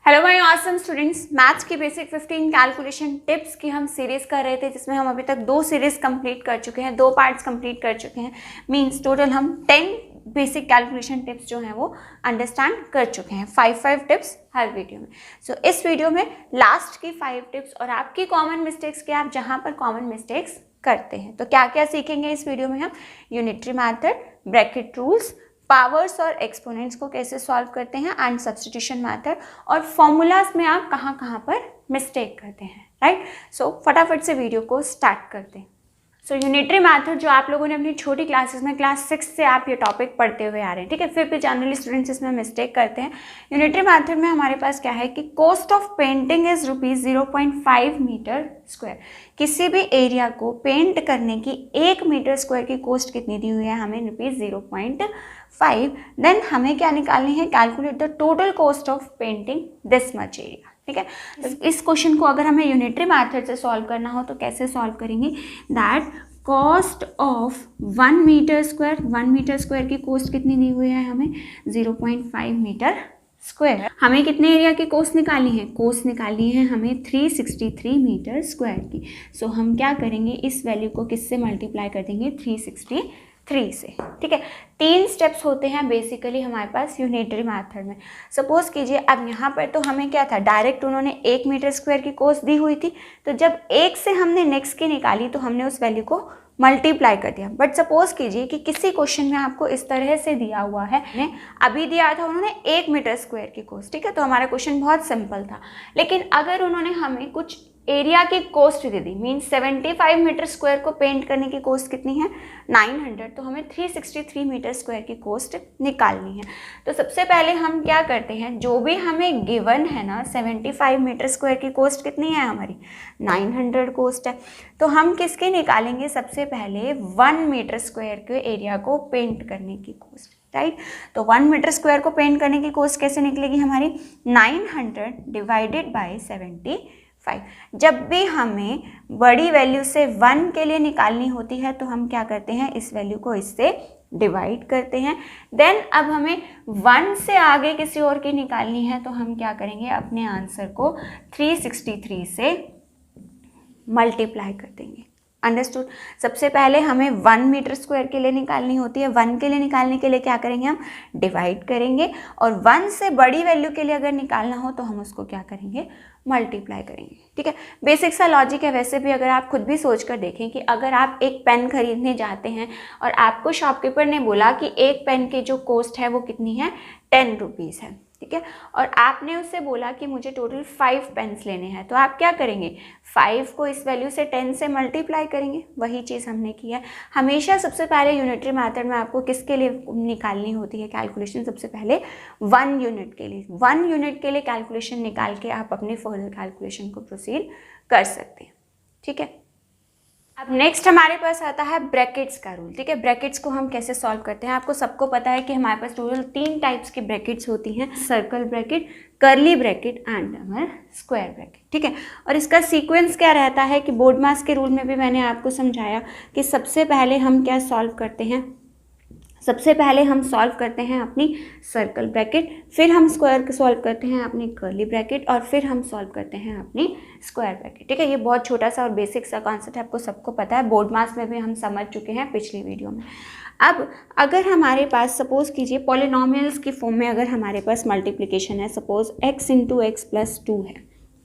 Hello my awesome students, maths की basic 15 calculation tips की हम सीरीज़ कर रहे थे, जिसमें हम अभी तक 2 सीरीज़ कंप्लीट कर चुके हैं, 2 पार्ट्स कंप्लीट कर चुके हैं। मींस टोटल हम 10 बेसिक कैलकुलेशन टिप्स जो हैं वो अंडरस्टैंड कर चुके हैं, 5 टिप्स हर वीडियो में। सो इस वीडियो में लास्ट की 5 टिप्स और आपकी कॉमन मिस्टेक्स क्या, आप जहाँ पर कॉमन मिस्टेक्स करते हैं। तो क्या क्या सीखेंगे इस वीडियो में हम? Unitary method, bracket rules, powers और एक्सपोनेंट्स को कैसे सॉल्व करते हैं एंड सब्स्टिट्यूशन मेथड, और फॉर्मूलाज में आप कहाँ कहाँ पर मिस्टेक करते हैं, राइट। सो फटाफट से वीडियो को स्टार्ट करते हैं। सो यूनिटरी मेथड जो आप लोगों ने अपनी छोटी क्लासेस में क्लास 6 से आप ये टॉपिक पढ़ते हुए आ रहे हैं, ठीक है। फिर भी जनरली स्टूडेंट्स इसमें मिस्टेक करते हैं। यूनिटरी मेथड में हमारे पास क्या है कि cost of painting is ₹0.5 metre square. किसी भी एरिया को पेंट करने की 1 मीटर स्क्वायर की कॉस्ट कितनी दी हुई है हमें? ₹0.5। देन हमें क्या निकालनी है? Calculate the total cost of painting this much area, ठीक है। तो इस क्वेश्चन को अगर हमें यूनिटरी मेथड से सॉल्व करना हो तो कैसे सॉल्व करेंगे? That cost of 1 metre square की कॉस्ट कितनी दी हुई है हमें? 0.5 मीटर स्क्वायर। हमें कितने एरिया की कॉस्ट निकालनी है? कॉस्ट निकालनी है हमें 363 मीटर स्क्वायर की। सो हम क्या करेंगे, इस वैल्यू को किससे मल्टीप्लाई कर देंगे? 363 से, ठीक है। 3 स्टेप्स होते हैं बेसिकली हमारे पास यूनिटरी मेथड में। सपोज कीजिए अब यहाँ पर तो हमें क्या था, डायरेक्ट उन्होंने 1 मीटर स्क्वायर की कॉस्ट दी हुई थी, तो जब 1 से हमने नेक्स्ट की निकाली तो हमने उस वैल्यू को मल्टीप्लाई कर दिया। बट सपोज कीजिए कि किसी क्वेश्चन में आपको इस तरह से दिया हुआ है, अभी दिया था उन्होंने 1 मीटर स्क्वायर की कॉस्ट, ठीक है, तो हमारा क्वेश्चन बहुत सिंपल था। लेकिन अगर उन्होंने हमें कुछ एरिया की कॉस्ट दे दी, मीन्स 75 मीटर स्क्वायर को पेंट करने की कॉस्ट कितनी है? 900, तो हमें 363 मीटर स्क्वायर की कॉस्ट निकालनी है। तो सबसे पहले हम क्या करते हैं, जो भी हमें गिवन है ना, 75 मीटर स्क्वायर की कॉस्ट कितनी है हमारी? 900 कॉस्ट है। तो हम किसकी निकालेंगे? सबसे पहले 1 मीटर स्क्वायर के एरिया को पेंट करने की कॉस्ट, राइट। तो 1 मीटर स्क्वायर को पेंट करने की कॉस्ट कैसे निकलेगी हमारी? 900 डिवाइडेड बाई 75। जब भी हमें बड़ी वैल्यू से 1 के लिए निकालनी होती है तो हम क्या करते हैं, इस वैल्यू को इससे डिवाइड करते हैं। देन अब हमें 1 से आगे किसी और की निकालनी है तो हम क्या करेंगे, अपने आंसर को 363 से मल्टीप्लाई कर देंगे। अंडरस्टूड। सबसे पहले हमें 1 मीटर स्क्वायर के लिए निकालनी होती है। 1 के लिए निकालने के लिए क्या करेंगे, हम डिवाइड करेंगे, और 1 से बड़ी वैल्यू के लिए अगर निकालना हो तो हम उसको क्या करेंगे, मल्टीप्लाई करेंगे, ठीक है। बेसिक सा लॉजिक है। वैसे भी अगर आप खुद भी सोच कर देखें कि अगर आप एक पेन खरीदने जाते हैं और आपको शॉपकीपर ने बोला कि एक पेन की जो कॉस्ट है वो कितनी है? 10 रुपीज़ है, ठीक है, और आपने उससे बोला कि मुझे टोटल 5 पेन्स लेने हैं, तो आप क्या करेंगे, 5 को इस वैल्यू से 10 से मल्टीप्लाई करेंगे। वही चीज़ हमने किया है। हमेशा सबसे पहले यूनिटरी मेथड में आपको किसके लिए निकालनी होती है कैलकुलेशन? सबसे पहले 1 यूनिट के लिए। 1 यूनिट के लिए कैलकुलेशन निकाल के आप अपने फर्दर कैलकुलेशन को प्रोसीड कर सकते हैं, ठीक है। अब नेक्स्ट हमारे पास आता है ब्रैकेट्स का रूल, ठीक है। ब्रैकेट्स को हम कैसे सॉल्व करते हैं? आपको सबको पता है कि हमारे पास टोटल 3 टाइप्स की ब्रैकेट्स होती हैं, circle bracket, curly bracket and हमारा स्क्वायर ब्रैकेट, ठीक है। और इसका सीक्वेंस क्या रहता है कि बोर्ड मास के रूल में भी मैंने आपको समझाया कि सबसे पहले हम क्या सॉल्व करते हैं, सबसे पहले हम सॉल्व करते हैं अपनी सर्कल ब्रैकेट, फिर हम स्क्वायर सॉल्व करते हैं अपनी कर्ली ब्रैकेट, और फिर हम सॉल्व करते हैं अपनी स्क्वायर ब्रैकेट, ठीक है। ये बहुत छोटा सा और बेसिक सा कॉन्सेप्ट है, आपको सबको पता है, बोर्ड मास में भी हम समझ चुके हैं पिछली वीडियो में। अब अगर हमारे पास सपोज कीजिए पॉलिनोमियल्स की फॉर्म में अगर हमारे पास मल्टीप्लिकेशन है, सपोज x × x + 2 है,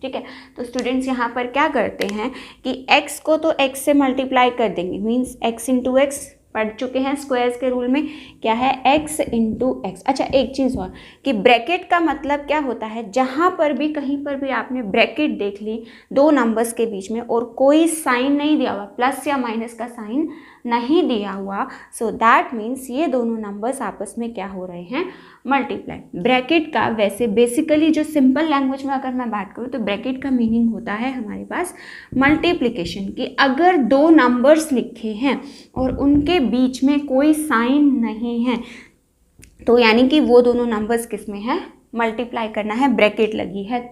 ठीक है, तो स्टूडेंट्स यहाँ पर क्या करते हैं कि x को तो x से मल्टीप्लाई कर देंगे, मीन्स x × x पढ़ चुके हैं स्क्वायर्स के रूल में, क्या है, x × x। अच्छा, एक चीज़ और कि ब्रैकेट का मतलब क्या होता है, जहाँ पर भी कहीं पर भी आपने ब्रैकेट देख ली 2 नंबर्स के बीच में और कोई साइन नहीं दिया हुआ, प्लस या माइनस का साइन नहीं दिया हुआ, सो दैट मीन्स ये दोनों नंबर्स आपस में क्या हो रहे हैं, मल्टीप्लाई। ब्रैकेट का वैसे बेसिकली जो सिंपल लैंग्वेज में अगर मैं बात करूँ तो ब्रैकेट का मीनिंग होता है हमारे पास मल्टीप्लिकेशन, कि अगर 2 नंबर्स लिखे हैं और उनके बीच में कोई साइन नहीं है तो यानी कि वो दोनों नंबर्स किस में है, मल्टीप्लाई करना है, ब्रैकेट लगी है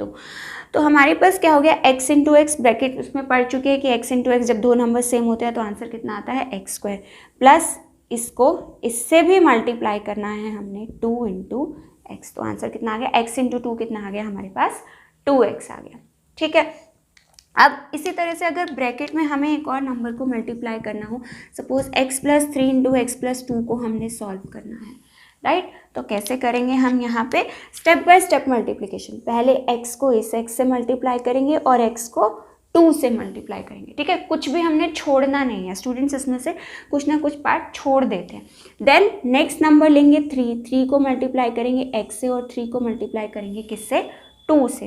तो हमारे पास क्या हो गया, x × x, ब्रैकेट उसमें पढ़ चुके हैं कि x × x जब 2 नंबर सेम होते हैं तो आंसर कितना आता है, x² प्लस इसको इससे भी मल्टीप्लाई करना है हमने 2 × x। तो आंसर कितना आ गया, x इंटू 2 कितना आ गया हमारे पास, 2x आ गया। ठीक है, अब इसी तरह से अगर ब्रैकेट में हमें एक और नंबर को मल्टीप्लाई करना हो, suppose x plus 3 into x plus 2 को हमने सॉल्व करना है, राइट। तो कैसे करेंगे हम यहाँ पे, स्टेप बाय स्टेप मल्टीप्लिकेशन। पहले x को इस x से मल्टीप्लाई करेंगे और x को 2 से मल्टीप्लाई करेंगे। ठीक है, कुछ भी हमने छोड़ना नहीं है, स्टूडेंट्स इसमें से कुछ ना कुछ पार्ट छोड़ देते हैं। देन नेक्स्ट नंबर लेंगे 3 को मल्टीप्लाई करेंगे x से और 3 को मल्टीप्लाई करेंगे किससे, 2 से।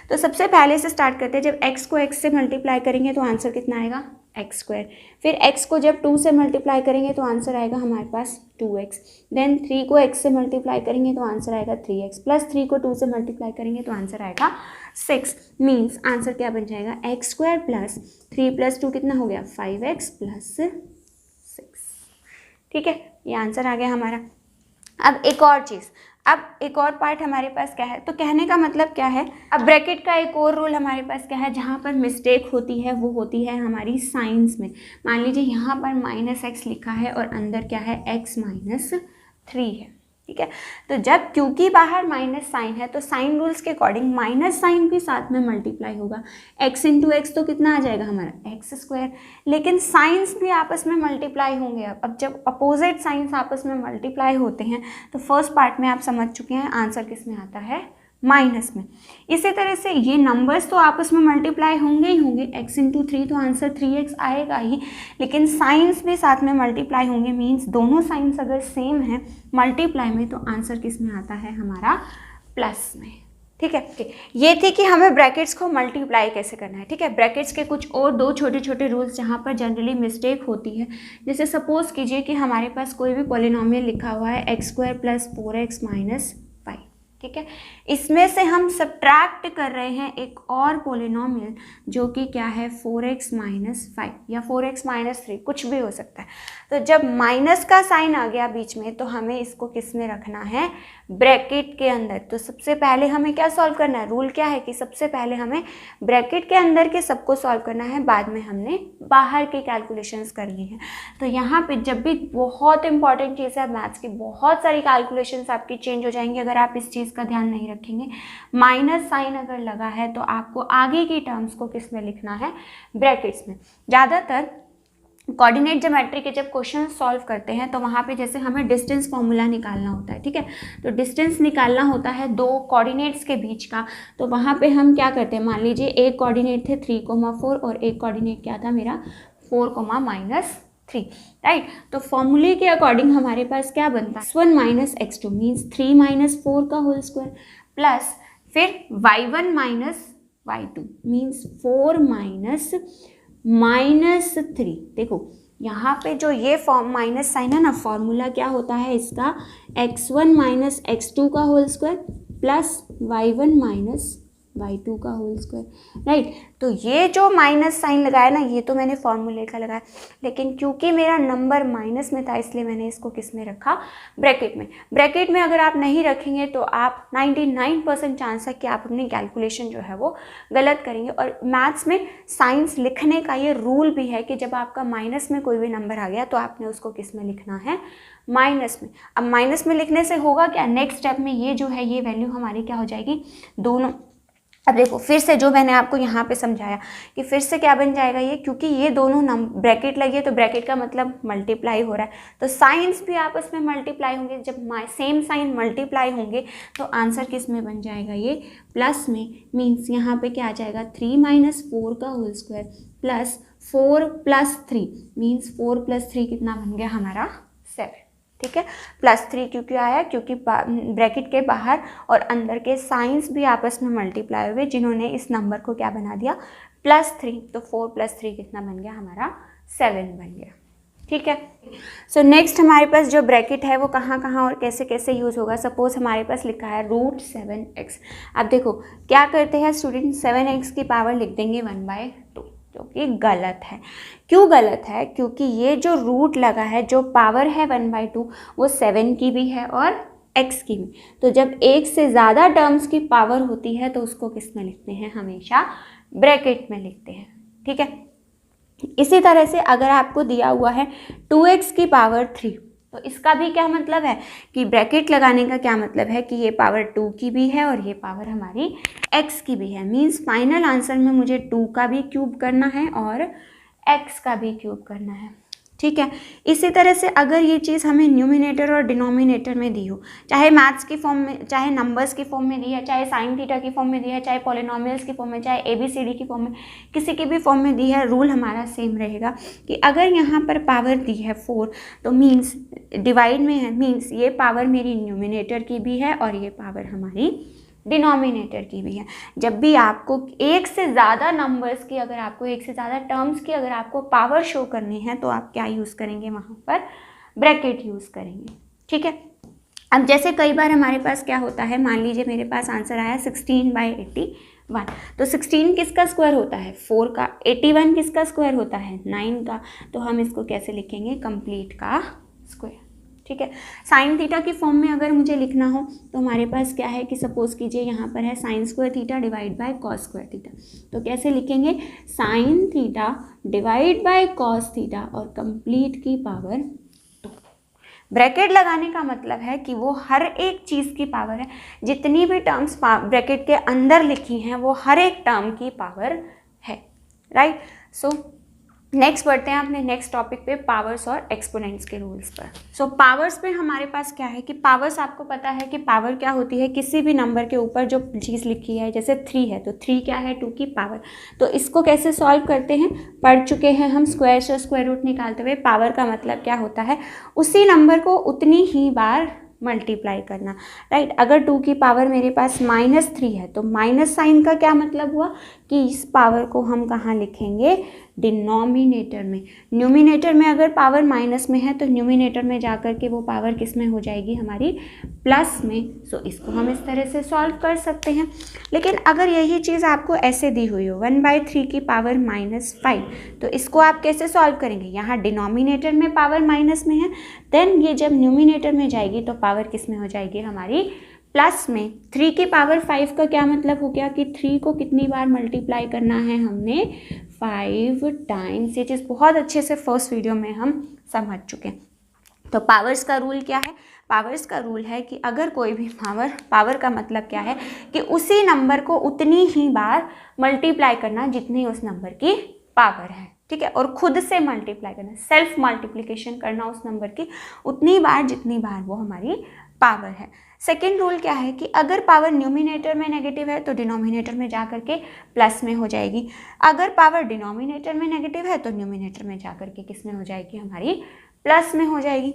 तो सबसे पहले से स्टार्ट करते हैं, जब x को x से मल्टीप्लाई करेंगे तो आंसर कितना आएगा, एक्स स्क्वायर। फिर x को जब 2 से मल्टीप्लाई करेंगे तो आंसर आएगा हमारे पास 2x। देन 3 को x से मल्टीप्लाई करेंगे तो आंसर आएगा 3x, प्लस 3 को 2 से मल्टीप्लाई करेंगे तो आंसर आएगा 6। मीन्स आंसर क्या बन जाएगा, एक्स स्क्वायर प्लस 3 प्लस 2 कितना हो गया, 5x प्लस 6। ठीक है, ये आंसर आ गया हमारा। अब एक और चीज़, अब एक और पार्ट हमारे पास क्या है, तो कहने का मतलब क्या है, अब ब्रैकेट का एक और रूल हमारे पास क्या है, जहाँ पर मिस्टेक होती है वो होती है हमारी साइंस में। मान लीजिए यहाँ पर -x लिखा है और अंदर क्या है, x माइनस 3 है। ठीक है, तो जब क्योंकि बाहर माइनस साइन है तो साइन रूल्स के अकॉर्डिंग माइनस साइन भी साथ में मल्टीप्लाई होगा। x इंटू एक्स तो कितना आ जाएगा हमारा, एक्स स्क्वायर। लेकिन साइंस भी आपस में मल्टीप्लाई होंगे। अब जब अपोजिट साइंस आपस में मल्टीप्लाई होते हैं तो फर्स्ट पार्ट में आप समझ चुके हैं आंसर किस में आता है, माइनस में। इसी तरह से ये नंबर्स तो आपस में मल्टीप्लाई होंगे ही होंगे, x इंटू 3 तो आंसर 3x आएगा ही, लेकिन साइंस भी साथ में मल्टीप्लाई होंगे। मीन्स दोनों साइंस अगर सेम है मल्टीप्लाई में तो आंसर किस में आता है हमारा, प्लस में। ठीक है, ये थी कि हमें ब्रैकेट्स को मल्टीप्लाई कैसे करना है। ठीक है, ब्रैकेट्स के कुछ और दो छोटे छोटे रूल्स जहाँ पर जनरली मिस्टेक होती है। जैसे सपोज कीजिए कि हमारे पास कोई भी पॉलिनोमियल लिखा हुआ है x square plus 4x minus 5। ठीक है, इसमें से हम सब्ट्रैक्ट कर रहे हैं एक और पॉलिनोमियल जो कि क्या है, 4x माइनस 5 या 4x माइनस 3, कुछ भी हो सकता है। तो जब माइनस का साइन आ गया बीच में तो हमें इसको किस में रखना है, ब्रैकेट के अंदर। तो सबसे पहले हमें क्या सॉल्व करना है, रूल क्या है कि सबसे पहले हमें ब्रैकेट के अंदर के सबको सॉल्व करना है, बाद में हमने बाहर की कैलकुलेशंस करनी है। तो यहाँ पे जब भी बहुत इंपॉर्टेंट चीज़ है मैथ्स की, बहुत सारी कैलकुलेशंस आपकी चेंज हो जाएंगी अगर आप इस चीज़ का ध्यान नहीं रखेंगे। माइनस साइन अगर लगा है तो आपको आगे की टर्म्स को किस में लिखना है, ब्रैकेट्स में। ज़्यादातर कोऑर्डिनेट ज्योमेट्री के जब क्वेश्चन सॉल्व करते हैं तो वहाँ पे जैसे हमें डिस्टेंस फॉर्मूला निकालना होता है। ठीक है, तो डिस्टेंस निकालना होता है दो कोऑर्डिनेट्स के बीच का। तो वहाँ पे हम क्या करते हैं, मान लीजिए एक कोऑर्डिनेट थे 3,4 और एक कोऑर्डिनेट क्या था मेरा 4,-3, राइट। तो फॉर्मूले के अकॉर्डिंग हमारे पास क्या बनता है, x1 minus x2 means 3 minus 4 का होल स्क्वायर, प्लस फिर y1 minus y2 means 4 minus 3। देखो यहाँ पे जो ये फॉर्म माइनस साइन है ना, फॉर्मूला क्या होता है इसका, x1 माइनस x2 का whole square plus y1 minus y2 का होल स्क्वायर, राइट। तो ये जो माइनस साइन लगाया ना, ये तो मैंने फॉर्मूले का लगाया, लेकिन क्योंकि मेरा नंबर माइनस में था इसलिए मैंने इसको किस में रखा, ब्रैकेट में। ब्रैकेट में अगर आप नहीं रखेंगे तो आप 99% चांस है कि आप अपनी कैलकुलेशन जो है वो गलत करेंगे। और मैथ्स में साइंस लिखने का ये रूल भी है कि जब आपका माइनस में कोई भी नंबर आ गया तो आपने उसको किस में लिखना है, माइनस में। अब माइनस में लिखने से होगा क्या, नेक्स्ट स्टेप में ये जो है ये वैल्यू हमारी क्या हो जाएगी, दोनों। अब देखो फिर से जो मैंने आपको यहाँ पे समझाया कि फिर से क्या बन जाएगा ये, क्योंकि ये दोनों ब्रैकेट लगी है तो ब्रैकेट का मतलब मल्टीप्लाई हो रहा है, तो साइंस भी आपस में मल्टीप्लाई होंगे। जब सेम साइन मल्टीप्लाई होंगे तो आंसर किस में बन जाएगा, ये प्लस में। मीन्स यहाँ पे क्या आ जाएगा, 3 माइनस 4 का whole square plus 4 plus 3 means 4 plus 3 कितना बन गया हमारा, 7। ठीक है, +3 क्योंकि आया, क्योंकि ब्रैकेट के बाहर और अंदर के साइंस भी आपस में मल्टीप्लाई हुए, जिन्होंने इस नंबर को क्या बना दिया, +3। तो 4 + 3 कितना बन गया हमारा, 7 बन गया। ठीक है, सो नेक्स्ट हमारे पास जो ब्रैकेट है वो कहाँ कहाँ और कैसे कैसे यूज़ होगा। सपोज हमारे पास लिखा है √7x। अब देखो क्या करते हैं स्टूडेंट, 7x की पावर लिख देंगे 1/2, जो कि गलत है। क्यों गलत है, क्योंकि ये जो रूट लगा है, जो पावर है 1/2 वो 7 की भी है और x की भी। तो जब एक से ज़्यादा टर्म्स की पावर होती है तो उसको किस में लिखते हैं, हमेशा ब्रैकेट में लिखते हैं। ठीक है, इसी तरह से अगर आपको दिया हुआ है 2x की पावर 3, तो इसका भी क्या मतलब है कि ब्रैकेट लगाने का क्या मतलब है कि ये पावर 2 की भी है और ये पावर हमारी x की भी है। मीन्स फाइनल आंसर में मुझे 2 का भी क्यूब करना है और x का भी क्यूब करना है। ठीक है, इसी तरह से अगर ये चीज़ हमें न्यूमिनेटर और डिनोमिनेटर में दी हो, चाहे मैथ्स की फॉर्म में, चाहे नंबर्स की फॉर्म में दी है, चाहे साइन थीटा की फॉर्म में दी है, चाहे पॉलिनोमियल्स की फॉर्म में, चाहे ABCD की फॉर्म में, किसी की भी फॉर्म में दी है, रूल हमारा सेम रहेगा कि अगर यहाँ पर पावर दी है 4 तो मीन्स डिवाइड में है, मीन्स ये पावर मेरी न्यूमिनेटर की भी है और ये पावर हमारी डिनोमिनेटर की भी है। जब भी आपको एक से ज़्यादा नंबर्स की, अगर आपको एक से ज़्यादा टर्म्स की अगर आपको पावर शो करनी है तो आप क्या यूज़ करेंगे, वहाँ पर ब्रैकेट यूज़ करेंगे। ठीक है, अब जैसे कई बार हमारे पास क्या होता है, मान लीजिए मेरे पास आंसर आया 16/81, तो 16 किसका स्क्वायर होता है, 4 का। 81 किसका स्क्वायर होता है, 9 का। तो हम इसको कैसे लिखेंगे, कंप्लीट का स्क्वायर। ठीक है, साइन थीटा की फॉर्म में अगर मुझे लिखना हो तो हमारे पास क्या है कि सपोज कीजिए यहाँ पर है sine square theta divide by cos square theta. तो कैसे लिखेंगे, sine theta divide by cos theta और कंप्लीट की पावर 2। ब्रैकेट लगाने का मतलब है कि वो हर एक चीज़ की पावर है, जितनी भी टर्म्स ब्रैकेट के अंदर लिखी हैं वो हर एक टर्म की पावर है। राइट, सो नेक्स्ट बढ़ते हैं अपने नेक्स्ट टॉपिक पे, पावर्स और एक्सपोनेंट्स के रूल्स पर। सो पावर्स पे हमारे पास क्या है कि पावर्स, आपको पता है कि पावर क्या होती है, किसी भी नंबर के ऊपर जो चीज़ लिखी है, जैसे 3 है तो 3 क्या है, 2 की पावर। तो इसको कैसे सॉल्व करते हैं, पढ़ चुके हैं हम, स्क्वायर से स्क्वायर रूट निकालते हुए। पावर का मतलब क्या होता है, उसी नंबर को उतनी ही बार मल्टीप्लाई करना। राइट, अगर 2 की पावर मेरे पास -3 है तो माइनस साइन का क्या मतलब हुआ कि इस पावर को हम कहाँ लिखेंगे, डिनोमिनेटर में। न्यूमिनेटर में अगर पावर माइनस में है तो न्यूमिनेटर में जाकर के वो पावर किस में हो जाएगी, हमारी प्लस में। सो इसको हम इस तरह से सॉल्व कर सकते हैं। लेकिन अगर यही चीज़ आपको ऐसे दी हुई हो 1/3 की पावर -5, तो इसको आप कैसे सॉल्व करेंगे, यहाँ डिनोमिनेटर में पावर माइनस में है, देन ये जब न्यूमिनेटर में जाएगी तो पावर किस में हो जाएगी, हमारी प्लस में। 3 की पावर 5 का क्या मतलब हो गया कि 3 को कितनी बार मल्टीप्लाई करना है, हमने 5 टाइम्स। ये चीज़ बहुत अच्छे से फर्स्ट वीडियो में हम समझ चुके हैं। तो पावर्स का रूल क्या है, पावर्स का रूल है कि अगर कोई भी पावर का मतलब क्या है कि उसी नंबर को उतनी ही बार मल्टीप्लाई करना जितनी उस नंबर की पावर है। ठीक है, और खुद से मल्टीप्लाई करना, सेल्फ मल्टीप्लिकेशन करना उस नंबर की उतनी बार जितनी बार वो हमारी पावर है। सेकेंड रूल क्या है कि अगर पावर न्यूमिनेटर में नेगेटिव है तो डिनोमिनेटर में जा करके प्लस में हो जाएगी। अगर पावर डिनोमिनेटर में नेगेटिव है तो न्यूमिनेटर में जा करके किस में हो जाएगी, हमारी प्लस में हो जाएगी।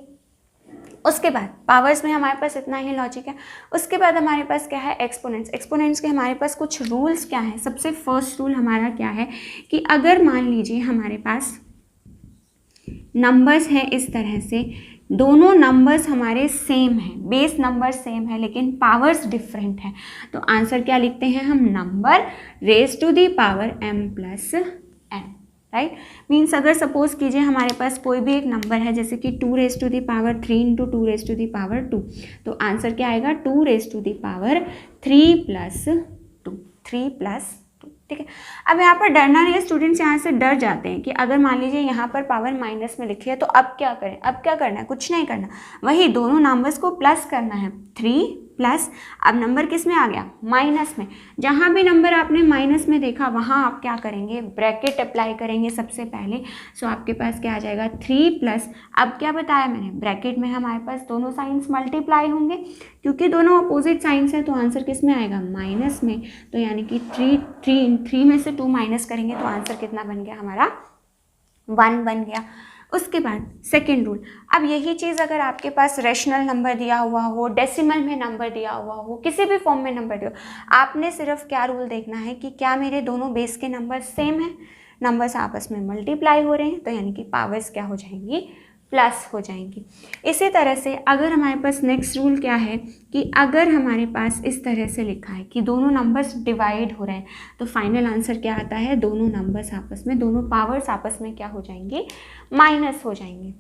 उसके बाद पावर्स में हमारे पास इतना ही लॉजिक है। उसके बाद हमारे पास क्या है, एक्सपोनेंट्स। एक्सपोनेंट्स के हमारे पास कुछ रूल्स क्या है। सबसे फर्स्ट रूल हमारा क्या है कि अगर मान लीजिए हमारे पास नंबर्स हैं इस तरह से, दोनों नंबर्स हमारे सेम हैं, बेस नंबर सेम है लेकिन पावर्स डिफरेंट है, तो आंसर क्या लिखते हैं हम, number raise to the power m plus n। Right, means अगर सपोज कीजिए हमारे पास कोई भी एक नंबर है, जैसे कि 2 raise to the power 3 into 2 raise to the power 2, तो आंसर क्या आएगा, 2 raise to the power 3 plus 2, 3 plus 2। ठीक है, अब यहाँ पर डरना नहीं है, स्टूडेंट्स यहाँ से डर जाते हैं कि अगर मान लीजिए यहाँ पर पावर माइनस में लिखी है तो अब क्या करें, अब क्या करना है, कुछ नहीं करना, वही दोनों नंबर्स को प्लस करना है, 3 प्लस, अब नंबर किस में आ गया, माइनस में। जहाँ भी नंबर आपने माइनस में देखा वहाँ आप क्या करेंगे, ब्रैकेट अप्लाई करेंगे सबसे पहले। सो आपके पास क्या आ जाएगा, 3 प्लस, अब क्या बताया मैंने, ब्रैकेट में हमारे पास दोनों साइंस मल्टीप्लाई होंगे, क्योंकि दोनों अपोजिट साइंस है तो आंसर किस में आएगा, माइनस में। तो यानी कि 3 में से 2 माइनस करेंगे तो आंसर कितना बन गया, हमारा 1 बन गया। उसके बाद सेकेंड रूल, अब यही चीज़ अगर आपके पास रेशनल नंबर दिया हुआ हो, डेसिमल में नंबर दिया हुआ हो, किसी भी फॉर्म में नंबर दिया हो, आपने सिर्फ क्या रूल देखना है कि क्या मेरे दोनों बेस के नंबर सेम हैं, नंबर्स आपस में मल्टीप्लाई हो रहे हैं, तो यानी कि पावर्स क्या हो जाएंगी, प्लस हो जाएंगी। इसी तरह से अगर हमारे पास नेक्स्ट रूल क्या है कि अगर हमारे पास इस तरह से लिखा है कि दोनों नंबर्स डिवाइड हो रहे हैं, तो फाइनल आंसर क्या आता है, दोनों नंबर्स आपस में, दोनों पावर्स आपस में क्या हो जाएंगी, माइनस हो जाएंगे।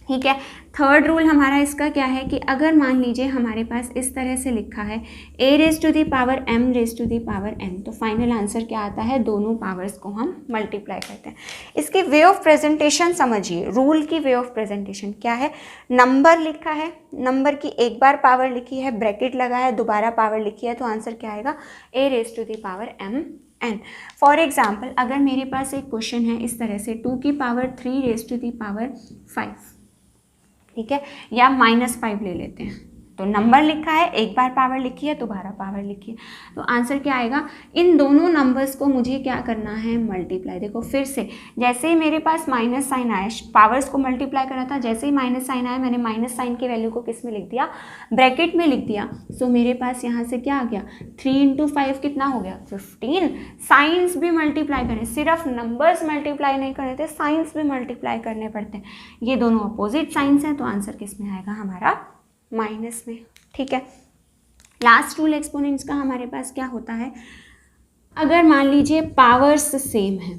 ठीक है। थर्ड रूल हमारा इसका क्या है कि अगर मान लीजिए हमारे पास इस तरह से लिखा है a raise to the power m raise to the power n, तो फाइनल आंसर क्या आता है, दोनों पावर्स को हम मल्टीप्लाई करते हैं। इसकी वे ऑफ प्रेजेंटेशन समझिए, रूल की वे ऑफ प्रेजेंटेशन क्या है, नंबर लिखा है, नंबर की एक बार पावर लिखी है, ब्रैकेट लगा है, दोबारा पावर लिखी है, तो आंसर क्या आएगा, a raise to the power m n। For example अगर मेरे पास एक क्वेश्चन है इस तरह से 2 की power 3 raise to the power 5, ठीक है, या -5 ले लेते हैं, तो नंबर लिखा है, एक बार पावर लिखी है, दोबारा पावर लिखी है, तो आंसर क्या आएगा, इन दोनों नंबर्स को मुझे क्या करना है, मल्टीप्लाई। देखो फिर से जैसे ही मेरे पास माइनस साइन आया, पावर्स को मल्टीप्लाई करा था, जैसे ही माइनस साइन आया मैंने माइनस साइन की वैल्यू को किस में लिख दिया, ब्रैकेट में लिख दिया। सो मेरे पास यहाँ से क्या आ गया, 3 × 5 कितना हो गया, 15। साइंस भी मल्टीप्लाई करें, सिर्फ नंबर्स मल्टीप्लाई नहीं करने थे, साइंस भी मल्टीप्लाई करने पड़ते हैं। ये दोनों अपोजिट साइंस हैं, तो आंसर किस में आएगा हमारा, माइनस में। ठीक है। लास्ट रूल एक्सपोनेंट्स का हमारे पास क्या होता है, अगर मान लीजिए पावर्स सेम है,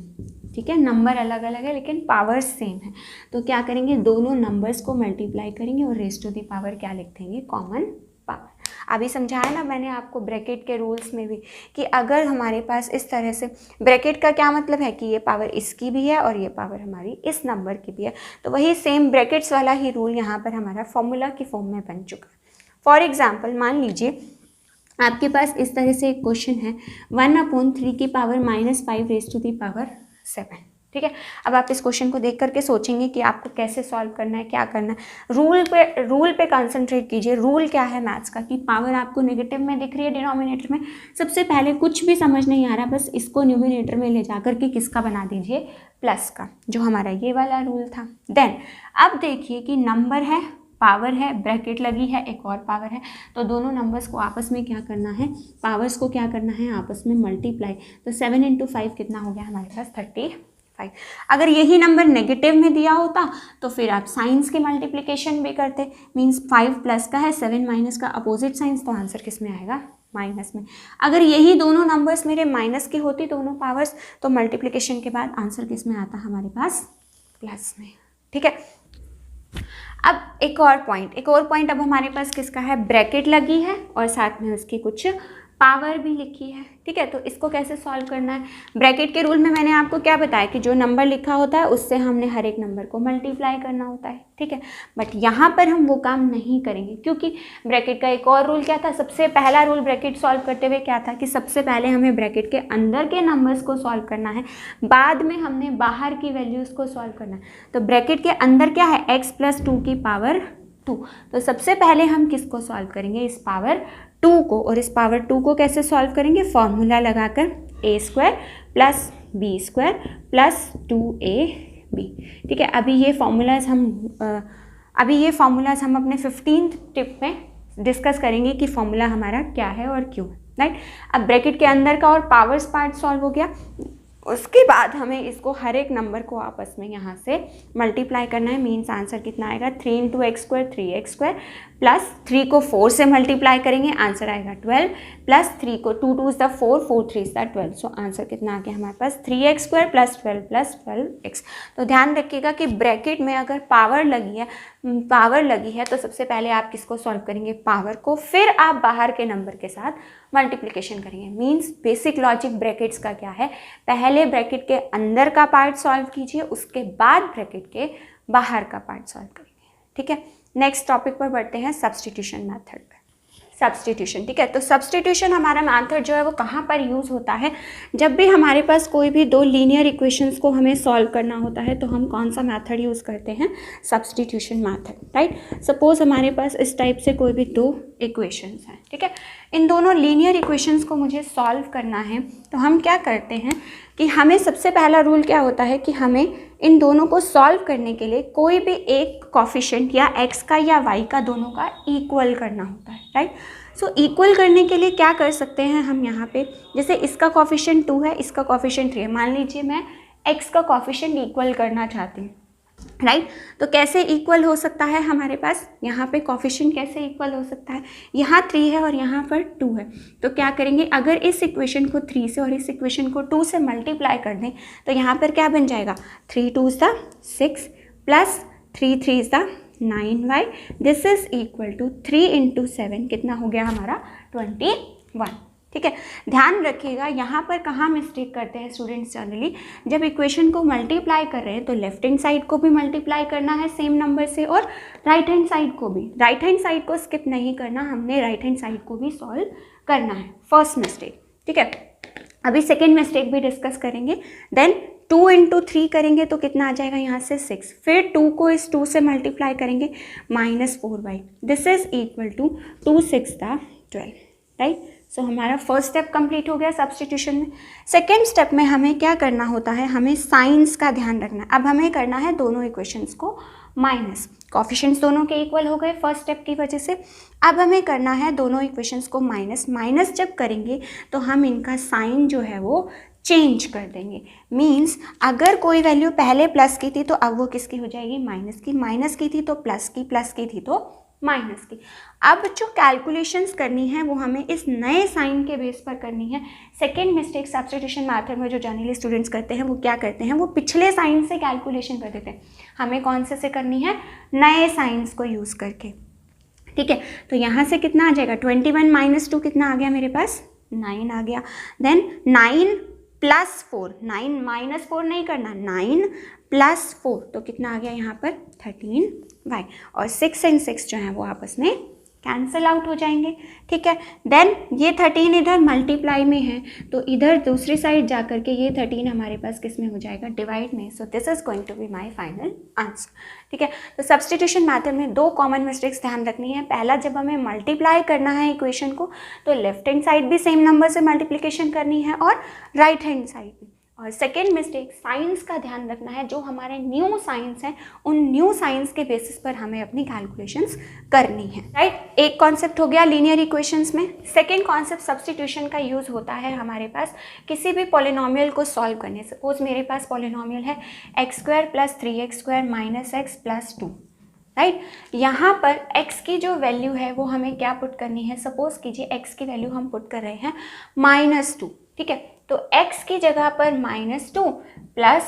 ठीक है, नंबर अलग अलग है लेकिन पावर्स सेम है, तो क्या करेंगे, दोनों नंबर्स को मल्टीप्लाई करेंगे और रेज़ टू दी पावर क्या लिख देंगे, कॉमन पावर। अभी समझाया ना मैंने आपको ब्रैकेट के रूल्स में भी कि अगर हमारे पास इस तरह से, ब्रैकेट का क्या मतलब है कि ये पावर इसकी भी है और ये पावर हमारी इस नंबर की भी है, तो वही सेम ब्रैकेट्स वाला ही रूल यहाँ पर हमारा फॉर्मूला की फॉर्म में बन चुका है। फॉर एग्जाम्पल मान लीजिए आपके पास इस तरह से एक क्वेश्चन है 1/3 की power -5 raise to the power 7, ठीक है। अब आप इस क्वेश्चन को देख करके सोचेंगे कि आपको कैसे सॉल्व करना है, क्या करना है। रूल पे कंसंट्रेट कीजिए। रूल क्या है मैथ्स का कि पावर आपको नेगेटिव में दिख रही है डिनोमिनेटर में, सबसे पहले कुछ भी समझ नहीं आ रहा, बस इसको न्यूमिनेटर में ले जा करके किसका बना दीजिए, प्लस का, जो हमारा ये वाला रूल था। देन अब देखिए कि नंबर है, पावर है, ब्रैकेट लगी है, एक और पावर है, तो दोनों नंबर्स को आपस में क्या करना है, पावर्स को क्या करना है, आपस में मल्टीप्लाई। तो 7 × 5 कितना हो गया हमारे पास, 35। अगर यही नंबर नेगेटिव में दिया होता तो फिर आप साइंस की मल्टीप्लिकेशन भी करते, मीन्स 5 प्लस का है, 7 माइनस का, अपोजिट साइंस, तो आंसर किस में आएगा, माइनस में। अगर यही दोनों नंबर्स मेरे माइनस की होती, दोनों पावर्स, तो मल्टीप्लिकेशन के बाद आंसर किस में आता हमारे पास, प्लस में। ठीक है। अब एक और पॉइंट अब हमारे पास किसका है, ब्रैकेट लगी है और साथ में उसकी कुछ पावर भी लिखी है, ठीक है। तो इसको कैसे सॉल्व करना है, ब्रैकेट के रूल में मैंने आपको क्या बताया कि जो नंबर लिखा होता है उससे हमने हर एक नंबर को मल्टीप्लाई करना होता है, ठीक है। बट यहाँ पर हम वो काम नहीं करेंगे, क्योंकि ब्रैकेट का एक और रूल क्या था, सबसे पहला रूल ब्रैकेट सॉल्व करते हुए क्या था कि सबसे पहले हमें ब्रैकेट के अंदर के नंबर्स को सॉल्व करना है, बाद में हमने बाहर की वैल्यूज़ को सॉल्व करना है। तो ब्रैकेट के अंदर क्या है, x + 2 की पावर 2, तो सबसे पहले हम किसको सॉल्व करेंगे, इस पावर 2 को। और इस पावर 2 को कैसे सॉल्व करेंगे, फॉर्मूला लगाकर a² + b² + 2ab, ठीक है। अभी ये फॉर्मूलाज हम अपने 15th टिप में डिस्कस करेंगे कि फॉर्मूला हमारा क्या है और क्यों, राइट। अब ब्रैकेट के अंदर का और पावर्स पार्ट सॉल्व हो गया, उसके बाद हमें इसको हर एक नंबर को आपस में यहाँ से मल्टीप्लाई करना है, मीन्स आंसर कितना आएगा, 3 × x² 3x² प्लस 3 को 4 से मल्टीप्लाई करेंगे, आंसर आएगा 12, प्लस 3 को 2 2 = 4 4 3 = 12। सो आंसर कितना आ गया हमारे पास, 3x² + 12 + 12x। तो ध्यान रखिएगा कि ब्रैकेट में अगर पावर लगी है तो सबसे पहले आप किसको सॉल्व करेंगे, पावर को, फिर आप बाहर के नंबर के साथ मल्टीप्लिकेशन करेंगे। मीन्स बेसिक लॉजिक ब्रैकेट्स का क्या है, पहले ब्रैकेट के अंदर का पार्ट सॉल्व कीजिए, उसके बाद ब्रैकेट के बाहर का पार्ट सॉल्व करेंगे, ठीक है। नेक्स्ट टॉपिक पर बढ़ते हैं, सब्स्टिट्यूशन मेथड पे। सब्स्टिट्यूशन, ठीक है। तो सब्स्टिट्यूशन हमारा मेथड जो है वो कहाँ पर यूज़ होता है, जब भी हमारे पास कोई भी दो लीनियर इक्वेशंस को हमें सॉल्व करना होता है तो हम कौन सा मेथड यूज़ करते हैं, सब्स्टिट्यूशन मेथड, राइट। सपोज हमारे पास इस टाइप से कोई भी दो इक्वेशंस हैं, ठीक है। इन दोनों लीनियर इक्वेशंस को मुझे सॉल्व करना है, तो हम क्या करते हैं कि हमें सबसे पहला रूल क्या होता है कि हमें इन दोनों को सॉल्व करने के लिए कोई भी एक कॉफिशेंट या x का या y का, दोनों का इक्वल करना होता है, राइट। सो इक्वल करने के लिए क्या कर सकते हैं हम यहाँ पे, जैसे इसका कॉफिशेंट 2 है, इसका कॉफिशेंट 3 है, मान लीजिए मैं x का कॉफिशेंट इक्वल करना चाहती हूँ, राइट। तो कैसे इक्वल हो सकता है हमारे पास, यहाँ पे कॉफिशेंट कैसे इक्वल हो सकता है, यहाँ 3 है और यहाँ पर 2 है, तो क्या करेंगे, अगर इस इक्वेशन को 3 से और इस इक्वेशन को 2 से मल्टीप्लाई कर दें तो यहाँ पर क्या बन जाएगा, 3 2 = 6 plus 3 3 is the 9y, this is equal to 3 into 7 कितना हो गया हमारा 21। ठीक है, ध्यान रखिएगा यहाँ पर कहाँ मिस्टेक करते हैं स्टूडेंट्स जनरली, जब इक्वेशन को मल्टीप्लाई कर रहे हैं तो लेफ्ट हैंड साइड को भी मल्टीप्लाई करना है सेम नंबर से और राइट हैंड साइड को भी, राइट हैंड साइड को स्किप नहीं करना, हमने राइट हैंड साइड को भी सॉल्व करना है, फर्स्ट मिस्टेक। ठीक है, अभी सेकेंड मिस्टेक भी डिस्कस करेंगे। देन 2 इंटू 3 करेंगे तो कितना आ जाएगा यहाँ से 6, फिर 2 को इस 2 से मल्टीप्लाई करेंगे -4y, this is equal to 2 6 12, right. So हमारा फर्स्ट स्टेप कंप्लीट हो गया सब्स्टिट्यूशन में। सेकेंड स्टेप में हमें क्या करना होता है, हमें साइंस का ध्यान रखना है। अब हमें करना है दोनों इक्वेशंस को माइनस, कोफिशिएंट्स दोनों के इक्वल हो गए फर्स्ट स्टेप की वजह से। अब हमें करना है दोनों इक्वेशंस को माइनस, माइनस जब करेंगे तो हम इनका साइन जो है वो चेंज कर देंगे। मीन्स अगर कोई वैल्यू पहले प्लस की थी तो अब वो किसकी हो जाएगी, माइनस की, माइनस की थी तो प्लस की, प्लस की थी तो माइनस की। अब जो कैलकुलेशंस करनी है वो हमें इस नए साइन के बेस पर करनी है। सेकेंड मिस्टेक सब्स्टिट्यूशन मेथड में जो जनरली स्टूडेंट्स करते हैं वो क्या करते हैं, वो पिछले साइन से कैलकुलेशन कर देते हैं। हमें कौन से करनी है, नए साइंस को यूज़ करके। ठीक है, तो यहाँ से कितना आ जाएगा 21 - 2 कितना आ गया मेरे पास 9 आ गया। देन 9 + 4, 9 - 4 नहीं करना, 9 + 4 तो कितना आ गया यहाँ पर 13y, और 6 और 6 जो हैं वो आपस में कैंसिल आउट हो जाएंगे। ठीक है, देन ये 13 इधर मल्टीप्लाई में है तो इधर दूसरी साइड जा करके ये 13 हमारे पास किस में हो जाएगा, डिवाइड में। So this is going to be my final answer. ठीक है, तो सब्स्टिट्यूशन मेथड में 2 कॉमन मिस्टेक्स ध्यान रखनी है। पहला, जब हमें मल्टीप्लाई करना है इक्वेशन को तो लेफ्ट हैंड साइड भी सेम नंबर से मल्टीप्लिकेशन करनी है और राइट हैंड साइड भी। और सेकेंड मिस्टेक, साइंस का ध्यान रखना है। जो हमारे न्यू साइंस हैं उन न्यू साइंस के बेसिस पर हमें अपनी कैलकुलेशंस करनी है, राइट। एक कॉन्सेप्ट हो गया लीनियर इक्वेशंस में। सेकेंड कॉन्सेप्ट सब्स्टिट्यूशन का यूज़ होता है हमारे पास किसी भी पॉलिनोमियल को सॉल्व करने। सपोज मेरे पास पॉलिनोमियल है x² + 3x² - x + 2, राइट। यहाँ पर x की जो वैल्यू है वो हमें क्या पुट करनी है, सपोज कीजिए x की वैल्यू हम पुट कर रहे हैं -2। ठीक है, तो x की जगह पर -2 +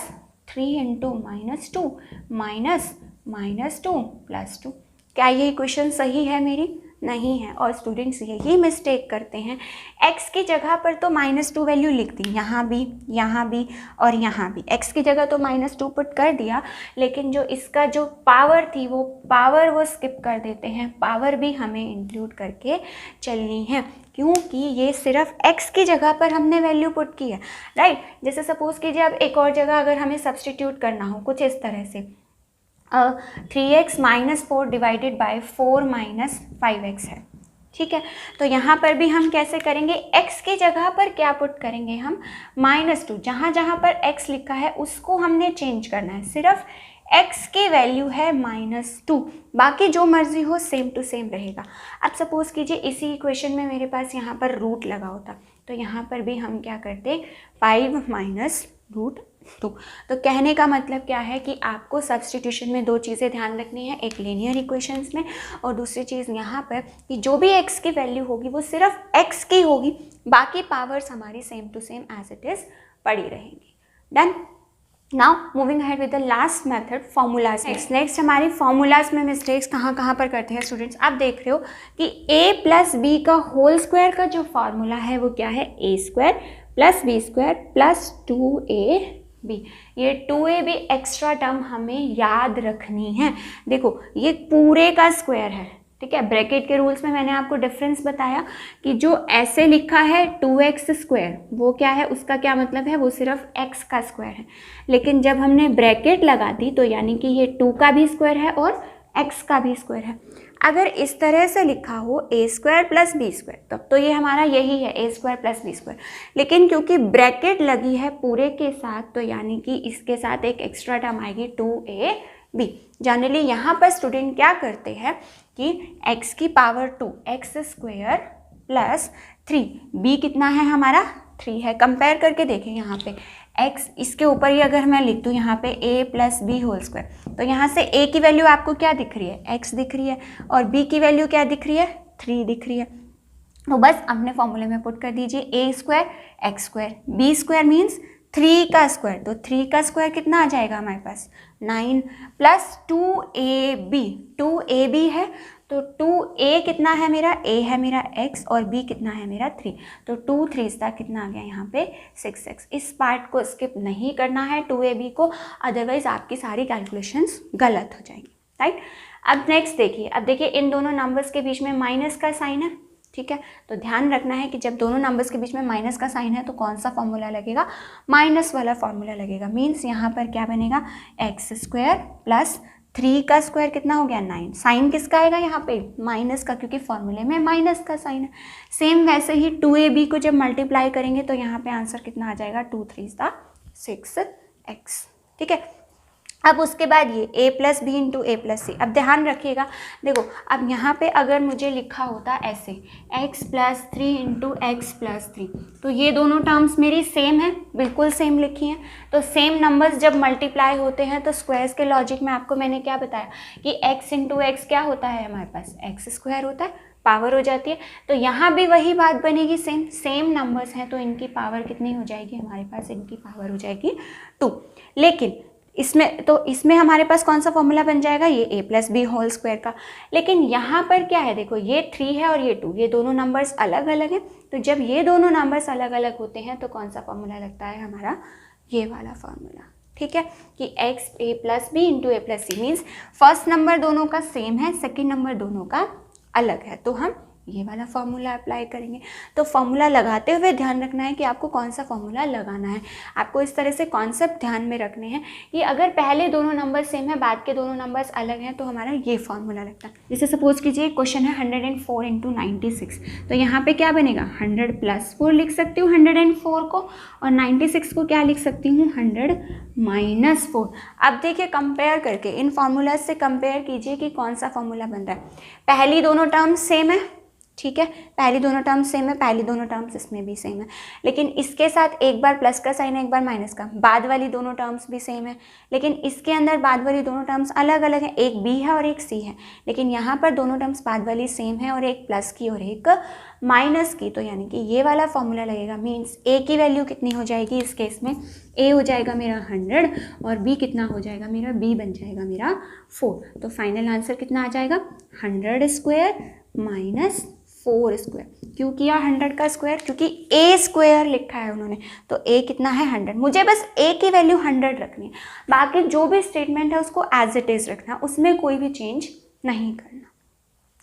3 इंटू -2 -2 + 2। क्या ये इक्वेशन सही है मेरी? नहीं है। और स्टूडेंट्स यही मिस्टेक करते हैं, x की जगह पर तो -2 वैल्यू लिख दी, यहाँ भी और यहाँ भी x की जगह तो -2 पुट कर दिया, लेकिन जो इसका जो पावर थी वो पावर वो स्किप कर देते हैं। पावर भी हमें इंक्लूड करके चलनी है क्योंकि ये सिर्फ x की जगह पर हमने वैल्यू पुट की है, राइट। जैसे सपोज कीजिए अब एक और जगह अगर हमें सब्स्टिट्यूट करना हो कुछ इस तरह से 3x - 4 डिवाइडेड बाय 4 - 5x है। ठीक है, तो यहाँ पर भी हम कैसे करेंगे, x की जगह पर क्या पुट करेंगे हम -2, जहाँ जहाँ पर x लिखा है उसको हमने चेंज करना है। सिर्फ x की वैल्यू है -2, बाकी जो मर्जी हो सेम टू सेम रहेगा। अब सपोज कीजिए इसी इक्वेशन में मेरे पास यहाँ पर रूट लगा होता तो यहाँ पर भी हम क्या करते 5 - √2। तो कहने का मतलब क्या है कि आपको सब्स्टिट्यूशन में 2 चीज़ें ध्यान रखनी है, एक लीनियर इक्वेशंस में और दूसरी चीज़ यहाँ पर कि जो भी x की वैल्यू होगी वो सिर्फ x की होगी, बाकी पावर्स हमारी same to same as it is पड़ी रहेंगी। Done. Now moving ahead with the last method, formulas. Next हमारी फॉर्मूलाज में मिस्टेक्स कहाँ पर करते हैं स्टूडेंट्स। आप देख रहे हो कि a + b का होल स्क्वायर का जो फार्मूला है वो क्या है, a² + b² + 2ab। ये 2ab एक्स्ट्रा टर्म हमें याद रखनी है। देखो ये पूरे का स्क्वायर है, ठीक है। ब्रैकेट के रूल्स में मैंने आपको डिफरेंस बताया कि जो ऐसे लिखा है 2x² वो क्या है, उसका क्या मतलब है, वो सिर्फ x का स्क्वायर है। लेकिन जब हमने ब्रैकेट लगा दी तो यानी कि ये 2 का भी स्क्वायर है और x का भी स्क्वायर है। अगर इस तरह से लिखा हो a² + b² तब तो ये हमारा यही है a² + b², लेकिन क्योंकि ब्रैकेट लगी है पूरे के साथ तो यानी कि इसके साथ एक एक्स्ट्रा टर्म आएगी 2ab। जनरली यहाँ पर स्टूडेंट क्या करते हैं कि x की पावर 2 x² + 3, b कितना है हमारा 3 है। कंपेयर करके देखें यहाँ पे x, इसके ऊपर ही अगर मैं लिख दूँ यहाँ पे a + b² तो यहाँ से a की वैल्यू आपको क्या दिख रही है, x दिख रही है, और b की वैल्यू क्या दिख रही है, 3 दिख रही है। तो बस अपने फॉर्मूले में पुट कर दीजिए a² x², b² मीन्स 3 का स्क्वायर, तो 3 का स्क्वायर कितना आ जाएगा हमारे पास 9 प्लस 2ab, 2ab है तो 2a कितना है मेरा, a है मेरा x और b कितना है मेरा 3, तो 2 3 कितना आ गया यहाँ पे 6x। इस पार्ट को स्किप नहीं करना है 2ab को, अदरवाइज आपकी सारी कैलकुलेशंस गलत हो जाएगी, राइट। अब नेक्स्ट देखिए, अब देखिए इन दोनों नंबर्स के बीच में माइनस का साइन है, ठीक है, तो ध्यान रखना है कि जब दोनों नंबर्स के बीच में माइनस का साइन है तो कौन सा फॉर्मूला लगेगा, माइनस वाला फॉर्मूला लगेगा। मीन्स यहाँ पर क्या बनेगा, एक्स स्क्वायर प्लस 3 का स्क्वायर कितना हो गया 9, साइन किसका आएगा यहाँ पे, माइनस का, क्योंकि फॉर्मूले में माइनस का साइन है। सेम वैसे ही 2ab को जब मल्टीप्लाई करेंगे तो यहाँ पे आंसर कितना आ जाएगा, 2 3 6x, ठीक है। अब उसके बाद ये a plus B into A plus C. अब ध्यान रखिएगा, देखो अब यहाँ पे अगर मुझे लिखा होता ऐसे x plus 3 into x plus 3, तो ये दोनों टर्म्स मेरी सेम है, बिल्कुल सेम लिखी हैं। तो सेम नंबर्स जब मल्टीप्लाई होते हैं तो स्क्वायर्स के लॉजिक में आपको मैंने क्या बताया कि x इंटू एक्स क्या होता है हमारे पास, एक्स स्क्वायर होता है, पावर हो जाती है। तो यहाँ भी वही बात बनेगी, सेम नंबर्स हैं तो इनकी पावर कितनी हो जाएगी हमारे पास, इनकी पावर हो जाएगी 2। लेकिन इसमें हमारे पास कौन सा फॉर्मूला बन जाएगा, ये a plus b whole square का। लेकिन यहाँ पर क्या है, देखो ये 3 है और ये 2, ये दोनों नंबर्स अलग अलग हैं। तो जब ये दोनों नंबर्स अलग अलग होते हैं तो कौन सा फॉर्मूला लगता है हमारा, ये वाला फॉर्मूला, ठीक है, कि x a plus B into A plus c. Means first number दोनों का सेम है, सेकेंड नंबर दोनों का अलग है, तो हम ये वाला फॉर्मूला अप्लाई करेंगे। तो फॉर्मूला लगाते हुए ध्यान रखना है कि आपको कौन सा फॉर्मूला लगाना है। आपको इस तरह से कॉन्सेप्ट ध्यान में रखने हैं कि अगर पहले दोनों नंबर सेम है, बाद के दोनों नंबर्स अलग हैं, तो हमारा ये फॉर्मूला लगता है। जैसे सपोज कीजिए क्वेश्चन है 104 इंटू 96, तो यहाँ पे क्या बनेगा, 100 प्लस 4 लिख सकती हूँ 104 को, और 96 को क्या लिख सकती हूँ, 100 माइनस 4। अब देखिए कंपेयर करके इन फॉर्मूलाज से कंपेयर कीजिए कि कौन सा फॉर्मूला बन रहा है। पहली दोनों टर्म्स सेम है, ठीक है, पहली दोनों टर्म्स सेम है, पहली दोनों टर्म्स इसमें भी सेम है, लेकिन इसके साथ एक बार प्लस का साइन है, एक बार माइनस का। बाद वाली दोनों टर्म्स भी सेम है, लेकिन इसके अंदर बाद वाली दोनों टर्म्स अलग अलग हैं, एक बी है और एक सी है। लेकिन यहाँ पर दोनों टर्म्स बाद वाली सेम है, और एक प्लस की और एक माइनस की, तो यानी कि ये वाला फॉर्मूला लगेगा। मीन्स ए की वैल्यू कितनी हो जाएगी इस केस में, ए हो जाएगा मेरा 100 और बी कितना हो जाएगा मेरा, बी बन जाएगा मेरा 4। तो फाइनल आंसर कितना आ जाएगा, 100 स्क्वायर माइनस 4 स्क्वायर। क्यों किया 100 का स्क्वायर, क्योंकि ए स्क्वायर लिखा है उन्होंने, तो ए कितना है 100। मुझे बस ए की वैल्यू 100 रखनी है, बाकी जो भी स्टेटमेंट है उसको एज इट इज रखना, उसमें कोई भी चेंज नहीं करना,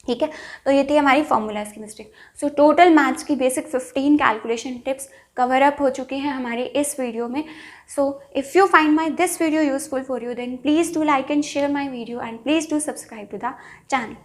ठीक है। तो ये थी हमारी फॉर्मूलाज की मिस्टेक। सो टोटल मैथ्स की basic 15 calculation tips cover up हो चुके हैं हमारे इस वीडियो में। So if you find my this video useful for you, then please do like and share my video and please do subscribe to the channel.